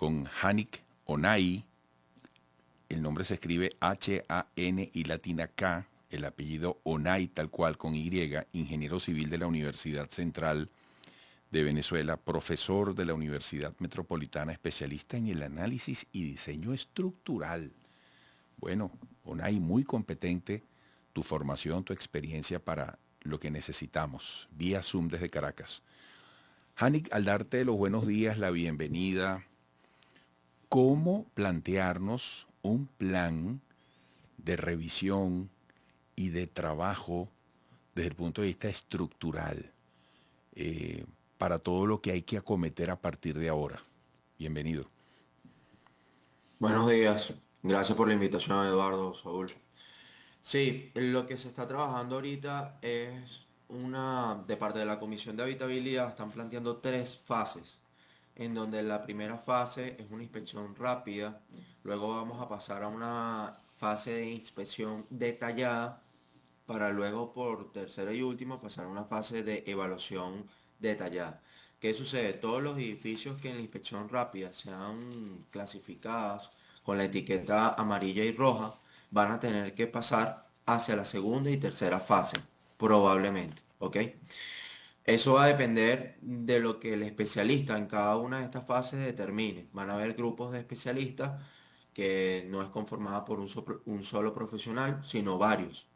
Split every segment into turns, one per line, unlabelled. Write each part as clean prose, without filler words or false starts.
con Hanik Onay. El nombre se escribe H-A-N y latina K, el apellido Onay tal cual con Y, ingeniero civil de la Universidad Central de Venezuela, profesor de la Universidad Metropolitana, especialista en el análisis y diseño estructural. Bueno, Onay, muy competente, tu formación, tu experiencia para lo que necesitamos, vía Zoom desde Caracas. Hanik, al darte los buenos días, la bienvenida, ¿cómo plantearnos un plan de revisión y de trabajo desde el punto de vista estructural eh, para todo lo que hay que acometer a partir de ahora? Bienvenido.
Buenos días, gracias por la invitación, Eduardo, Saúl. Sí, lo que se está trabajando ahorita es de parte de la Comisión de Habitabilidad, están planteando tres fases, en donde la primera fase es una inspección rápida, luego vamos a pasar a una fase de inspección detallada, para luego por tercero y último pasar a una fase de evaluación detallada. ¿Qué sucede? Todos los edificios que en la inspección rápida sean clasificados con la etiqueta amarilla y roja van a tener que pasar hacia la segunda y tercera fase, probablemente, ¿ok? Eso va a depender de lo que el especialista en cada una de estas fases determine. Van a haber grupos de especialistas que no es conformada por un solo profesional, sino varios,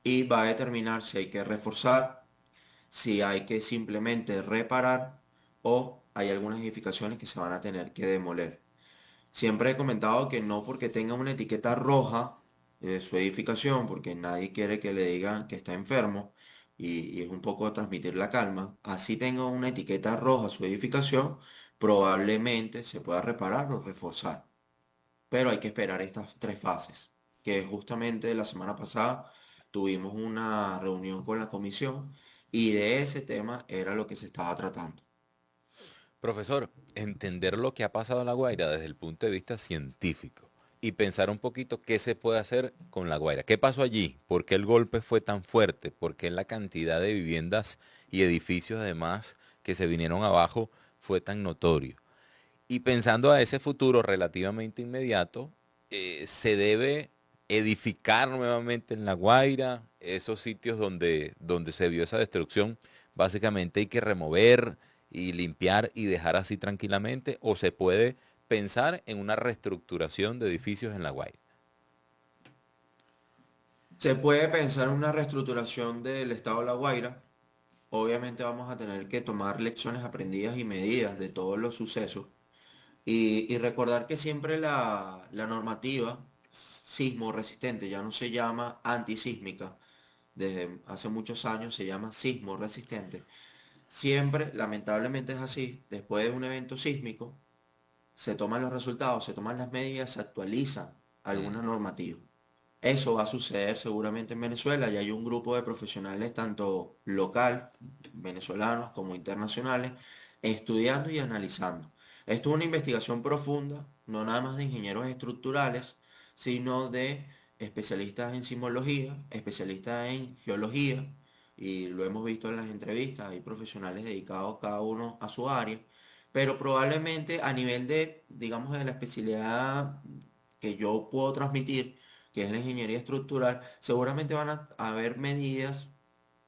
y va a determinar si hay que reforzar, si hay que simplemente reparar o hay algunas edificaciones que se van a tener que demoler. Siempre he comentado que no porque tenga una etiqueta roja su edificación, porque nadie quiere que le digan que está enfermo y es un poco transmitir la calma, así tenga una etiqueta roja su edificación, probablemente se pueda reparar o reforzar. Pero hay que esperar estas tres fases, que justamente la semana pasada tuvimos una reunión con la comisión y de ese tema era lo que se estaba tratando.
Profesor, entender lo que ha pasado en La Guaira desde el punto de vista científico y pensar un poquito qué se puede hacer con La Guaira. ¿Qué pasó allí? ¿Por qué el golpe fue tan fuerte? ¿Por qué la cantidad de viviendas y edificios además que se vinieron abajo fue tan notorio? Y pensando a ese futuro relativamente inmediato, se debe edificar nuevamente en La Guaira, esos sitios donde se vio esa destrucción, básicamente hay que remover y limpiar y dejar así tranquilamente, o se puede pensar en una reestructuración de edificios en La Guaira.
Se puede pensar en una reestructuración del estado de La Guaira. Obviamente vamos a tener que tomar lecciones aprendidas y medidas de todos los sucesos y recordar que siempre la normativa sismo resistente ya no se llama antisísmica, desde hace muchos años se llama sismo resistente. Siempre, lamentablemente es así, después de un evento sísmico, se toman los resultados, se toman las medidas, se actualiza alguna normativa. Eso va a suceder seguramente en Venezuela. Ya hay un grupo de profesionales, tanto local, venezolanos como internacionales, estudiando y analizando. Esto es una investigación profunda, no nada más de ingenieros estructurales, sino de especialistas en sismología, especialistas en geología, y lo hemos visto en las entrevistas, hay profesionales dedicados cada uno a su área, pero probablemente a nivel de, digamos, de la especialidad que yo puedo transmitir, que es la ingeniería estructural, seguramente van a haber medidas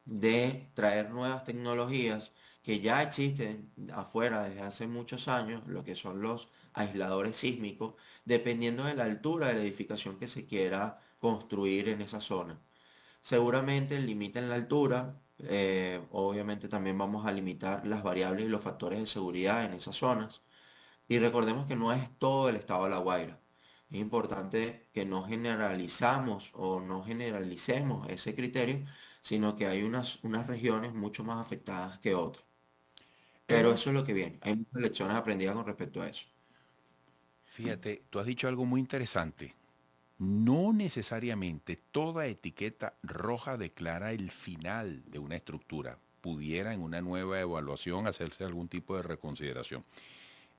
de traer nuevas tecnologías que ya existen afuera desde hace muchos años, lo que son los aisladores sísmicos, dependiendo de la altura de la edificación que se quiera construir en esa zona. Seguramente limiten la altura, obviamente también vamos a limitar las variables y los factores de seguridad en esas zonas. Y recordemos que no es todo el estado de La Guaira. Es importante que no generalizamos o no generalicemos ese criterio, sino que hay unas regiones mucho más afectadas que otras. Pero
Hemos,
eso es lo que viene. Hay muchas lecciones aprendidas con respecto a eso.
fíjate, tú has dicho algo muy interesante. No necesariamente toda etiqueta roja declara el final de una estructura. Pudiera en una nueva evaluación hacerse algún tipo de reconsideración.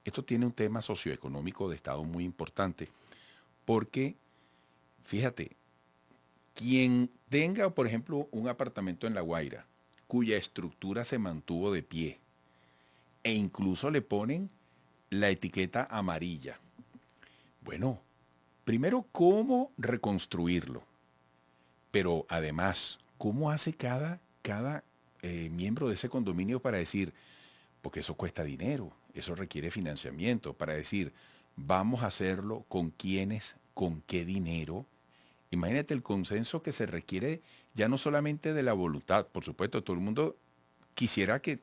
Esto tiene un tema socioeconómico de Estado muy importante, porque, fíjate, quien tenga, por ejemplo, un apartamento en La Guaira, cuya estructura se mantuvo de pie, e incluso le ponen la etiqueta amarilla. Bueno, primero, ¿cómo reconstruirlo? Pero además, ¿cómo hace cada miembro de ese condominio para decir, porque eso cuesta dinero, eso requiere financiamiento, para decir, vamos a hacerlo con quiénes, con qué dinero? Imagínate el consenso que se requiere ya no solamente de la voluntad, por supuesto, todo el mundo quisiera que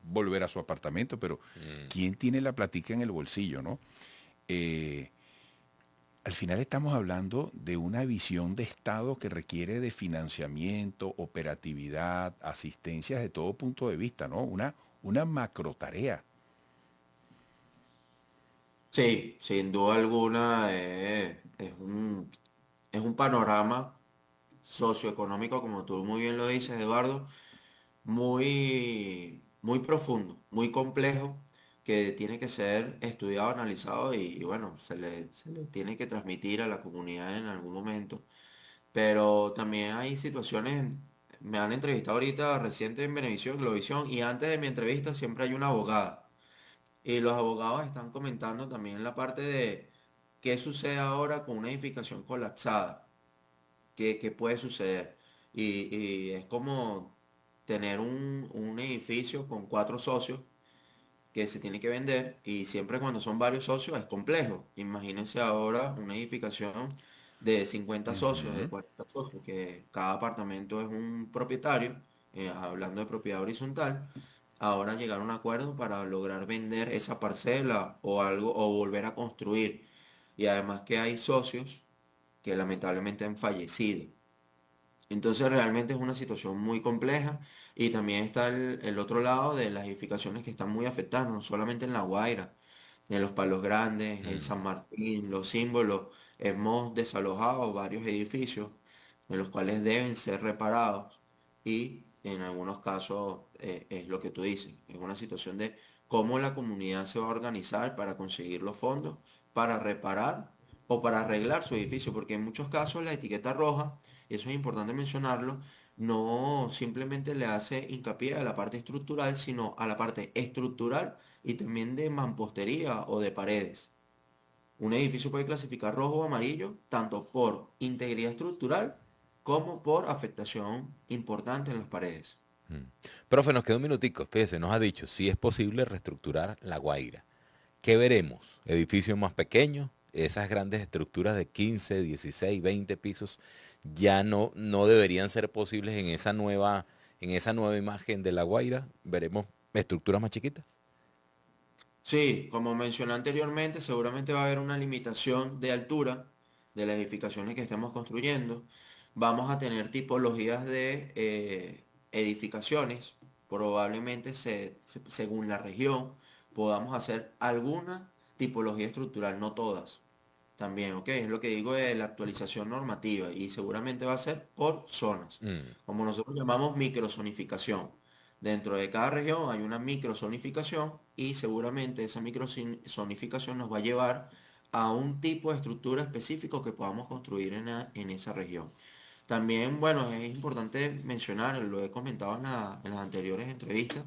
volver a su apartamento, pero ¿quién tiene la platica en el bolsillo, no? Eh, Al final estamos hablando de una visión de Estado que requiere de financiamiento, operatividad, asistencia desde todo punto de vista, ¿no? Una macro tarea.
Sí, sin duda alguna es un panorama socioeconómico, como tú muy bien lo dices, Eduardo, muy profundo, muy complejo, que tiene que ser estudiado, analizado y bueno, se le tiene que transmitir a la comunidad en algún momento. Pero también hay situaciones, me han entrevistado ahorita reciente en Venevisión, Globovisión, y antes de mi entrevista siempre hay una abogada. Y los abogados están comentando también la parte de qué sucede ahora con una edificación colapsada, qué puede suceder. Y es como tener un edificio con 4 socios que se tiene que vender y siempre cuando son varios socios es complejo. Imagínense ahora una edificación de 50 socios, de
Ujú.
40 socios, que cada apartamento es un propietario, hablando de propiedad horizontal. Ahora llegar a un acuerdo para lograr vender esa parcela o algo o volver a construir. Y además que hay socios que lamentablemente han fallecido. Entonces realmente es una situación muy compleja y también está el otro lado de las edificaciones que están muy afectadas, no solamente en La Guaira, en Los Palos Grandes, en San Martín, Los Símbolos. Hemos desalojado varios edificios en los cuales deben ser reparados y en algunos casos es lo que tú dices, es una situación de cómo la comunidad se va a organizar para conseguir los fondos para reparar o para arreglar su edificio, porque en muchos casos la etiqueta roja, y eso es importante mencionarlo, no simplemente le hace hincapié a la parte estructural, sino a la parte estructural y también de mampostería o de paredes. Un edificio puede clasificar rojo o amarillo tanto por integridad estructural como por afectación importante en las paredes.
Profe, nos queda un minutico. Fíjese, nos ha dicho si es posible reestructurar La Guaira. ¿Qué veremos? ¿Edificios más pequeños? Esas grandes estructuras de 15, 16, 20 pisos ya no deberían ser posibles en esa nueva imagen de La Guaira. ¿Veremos estructuras más chiquitas?
Sí, como mencioné anteriormente, seguramente va a haber una limitación de altura de las edificaciones que estemos construyendo. Vamos a tener tipologías de edificaciones. Probablemente según la región podamos hacer alguna tipología estructural, no todas. También, ¿ok? Es lo que digo de la actualización normativa y seguramente va a ser por zonas,
Mm,
como nosotros llamamos microzonificación. Dentro de cada región hay una microzonificación y seguramente esa microzonificación nos va a llevar a un tipo de estructura específico que podamos construir en esa región. También, bueno, es importante mencionar, lo he comentado en las anteriores entrevistas,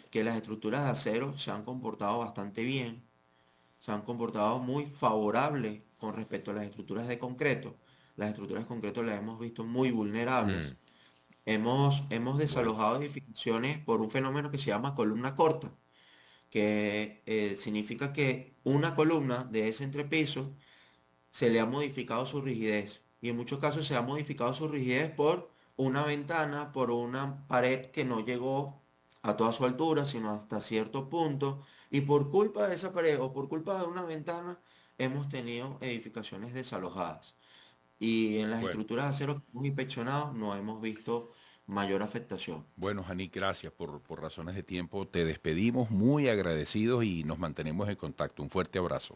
que las estructuras de acero se han comportado bastante bien, se han comportado muy favorables con respecto a las estructuras de concreto. Las estructuras de concreto las hemos visto muy
mm,
vulnerables. Hemos
bueno.
desalojado edificaciones por un fenómeno que se llama columna corta, que significa que una columna de ese entrepiso se le ha modificado su rigidez. Y en muchos casos se ha modificado su rigidez por una ventana, por una pared que no llegó a toda su altura, sino hasta cierto punto. Y por culpa de esa pared o por culpa de una ventana, hemos tenido edificaciones desalojadas. Y en las
Bueno,
estructuras de acero que hemos inspeccionado no hemos visto mayor afectación.
bueno, Janik, gracias por razones de tiempo. Te despedimos muy agradecidos y nos mantenemos en contacto. Un fuerte abrazo.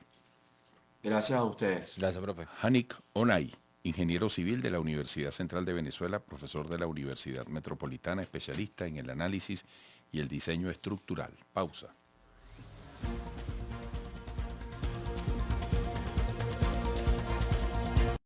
Gracias a ustedes.
Gracias, profe.
Hanik Onay, ingeniero civil de la Universidad Central de Venezuela, profesor de la Universidad Metropolitana, especialista en el análisis y el diseño estructural. Pausa.